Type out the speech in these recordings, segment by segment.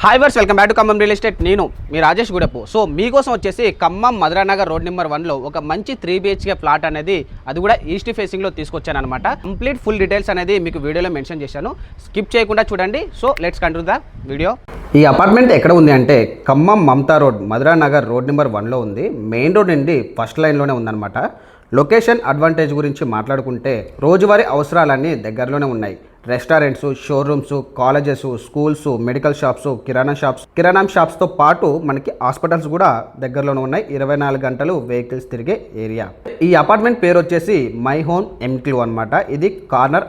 Hi viewers welcome back to Khammam real estate. నేను మీ Rajesh Gudapu. So మీకోసం వచ్చేసి ఖమ్మం మధురానగర్ రోడ్ నెంబర్ 1లో ఒక మంచి 3 BHK ఫ్లాట్ అనేది అది కూడా ఈస్ట్ ఫేసింగ్లో తీసుకొచ్చాను అనమాట. కంప్లీట్ ఫుల్ డీటెయిల్స్ అనేది మీకు వీడియోలో మెన్షన్ చేశాను, స్కిప్ చేయకుండా చూడండి. So let's continue the video. ఈ అపార్ట్మెంట్ ఎక్కడ ఉంది అంటే Khammam Mamata road Madhuranagar road number 1లో ఉంది. మెయిన్ రోడ్ నుండి ఫస్ట్ లైన్లోనే ఉందన్నమాట. లొకేషన్ అడ్వాంటేజ్ గురించి మాట్లాడుకుంటే రోజువారీ అవసరాలన్నీ దగ్గరలోనే ఉన్నాయి. Restaurants, showrooms, colleges, schools, medical shops, కిరాణా షాప్స్తో పాటు మనకి హాస్పిటల్స్ కూడా దగ్గరలోనే ఉన్నాయి. 24 గంటలు వెహికల్స్ తిరిగే ఏరియా. ఈ అపార్ట్మెంట్ పేరు వచ్చేసి మై హోమ్ ఎన్క్లేవ్ అనమాట. ఇది కార్నర్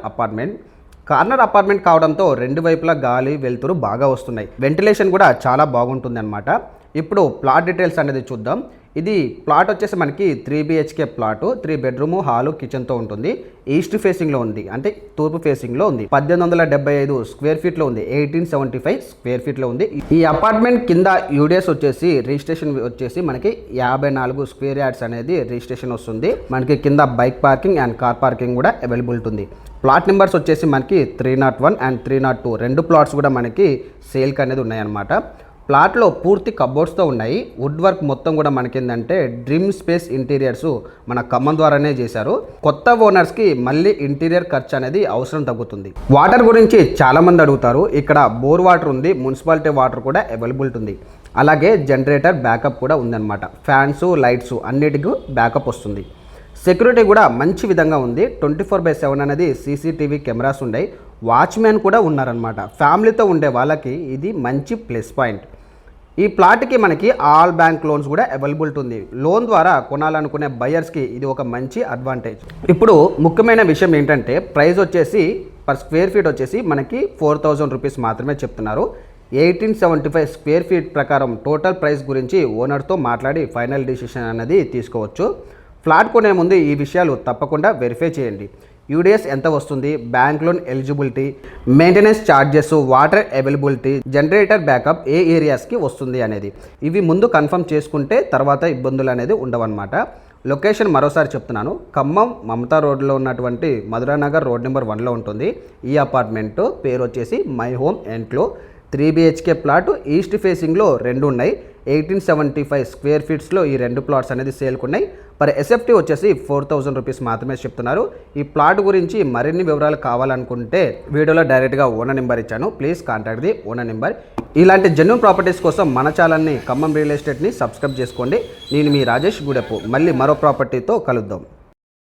అపార్ట్మెంట్ కావడంతో రెండు వైపులా గాలి వెలుతురు బాగా వస్తున్నాయి. వెంటిలేషన్ కూడా చాలా బాగుంటుంది అనమాట. ఇప్పుడు ప్లాట్ డీటెయిల్స్ అనేది చూద్దాం. ఇది ప్లాట్ వచ్చేసి మనకి 3 BHK ప్లాట్, 3 బెడ్రూమ్, హాలు, కిచెన్తో ఉంటుంది. ఈస్ట్ ఫేసింగ్లో ఉంది, అంటే తూర్పు ఫేసింగ్లో ఉంది. 1875 స్క్వేర్ ఫీట్లో ఉంది. 1875 స్క్వేర్ ఫీట్లో ఉంది. ఈ అపార్ట్మెంట్ కింద యూడిఎస్ వచ్చేసి రిజిస్ట్రేషన్ వచ్చేసి మనకి 54 స్క్వేర్ యార్డ్స్ అనేది రిజిస్ట్రేషన్ వస్తుంది. మనకి కింద bike parking and car parking కూడా అవైలబుల్ ఉంటుంది. ప్లాట్ నెంబర్స్ వచ్చేసి మనకి 301 అండ్ 302 రెండు ప్లాట్స్ కూడా మనకి సేల్కి అనేది ఉన్నాయన్నమాట. ప్లాట్లో పూర్తి కబోర్డ్స్తో ఉన్నాయి. వుడ్ వర్క్ మొత్తం కూడా మనకేందంటే డ్రీమ్ స్పేస్ ఇంటీరియర్స్ మన ఖమ్మం ద్వారానే చేశారు. కొత్త ఓనర్స్కి మళ్ళీ ఇంటీరియర్ ఖర్చు అనేది అవసరం తగ్గుతుంది. వాటర్ గురించి చాలామంది అడుగుతారు. ఇక్కడ బోర్ వాటర్ ఉంది, మున్సిపాలిటీ వాటర్ కూడా అవైలబుల్ ఉంది. అలాగే జనరేటర్ బ్యాకప్ కూడా ఉందన్నమాట. ఫ్యాన్స్, లైట్స్ అన్నిటికీ బ్యాకప్ వస్తుంది. సెక్యూరిటీ కూడా మంచి విధంగా ఉంది. 24/7 అనేది CCTV కెమెరాస్ ఉన్నాయి. వాచ్మెన్ కూడా ఉన్నారనమాట. ఫ్యామిలీతో ఉండే వాళ్ళకి ఇది మంచి ప్లస్ పాయింట్. ఈ ప్లాట్కి మనకి ఆల్ బ్యాంక్ లోన్స్ కూడా అవైలబుల్ ఉంది. లోన్ ద్వారా కొనాలనుకునే బయర్స్కి ఇది ఒక మంచి అడ్వాంటేజ్. ఇప్పుడు ముఖ్యమైన విషయం ఏంటంటే ప్రైస్ వచ్చేసి పర్ స్క్వేర్ ఫీట్ వచ్చేసి మనకి 4000 రూపీస్ మాత్రమే చెప్తున్నారు. 1875 స్క్వేర్ ఫీట్ ప్రకారం టోటల్ ప్రైస్ గురించి ఓనర్తో మాట్లాడి ఫైనల్ డిసిషన్ అనేది తీసుకోవచ్చు. ఫ్లాట్ కొనే ముందు ఈ విషయాలు తప్పకుండా వెరిఫై చేయండి. యూడిఎస్ ఎంత వస్తుంది, bank loan eligibility, maintenance charges, water availability, generator backup ఏ ఏరియాస్కి వస్తుంది అనేది ఇవి ముందు కన్ఫర్మ్ చేసుకుంటే తర్వాత ఇబ్బందులు అనేది ఉండవన్నమాట. లొకేషన్ మరోసారి చెప్తున్నాను, ఖమ్మం మమతా రోడ్లో ఉన్నటువంటి మధురానగర్ రోడ్ నెంబర్ 1లో ఉంటుంది. ఈ అపార్ట్మెంట్ పేరు వచ్చేసి My Home Enclave. 3 BHK flat east ఫేసింగ్లో రెండు ఉన్నాయి. 1875 స్క్వేర్ ఫీట్స్లో ఈ రెండు ప్లాట్స్ అనేది సేల్కున్నాయి. పర్ SFT వచ్చేసి 4000 రూపీస్ మాత్రమే చెప్తున్నారు. ఈ ప్లాట్ గురించి మరిన్ని వివరాలు కావాలనుకుంటే వీడియోలో డైరెక్ట్గా ఓనర్ నెంబర్ ఇచ్చాను, please contact the owner number. ఇలాంటి జెన్యూన్ ప్రాపర్టీస్ కోసం మన ఛానల్ని ఖమ్మం రియల్ ఎస్టేట్ని సబ్స్క్రైబ్ చేసుకోండి. నేను మీ రాజేష్ గుడపు. మళ్ళీ మరో ప్రాపర్టీతో కలుద్దాం.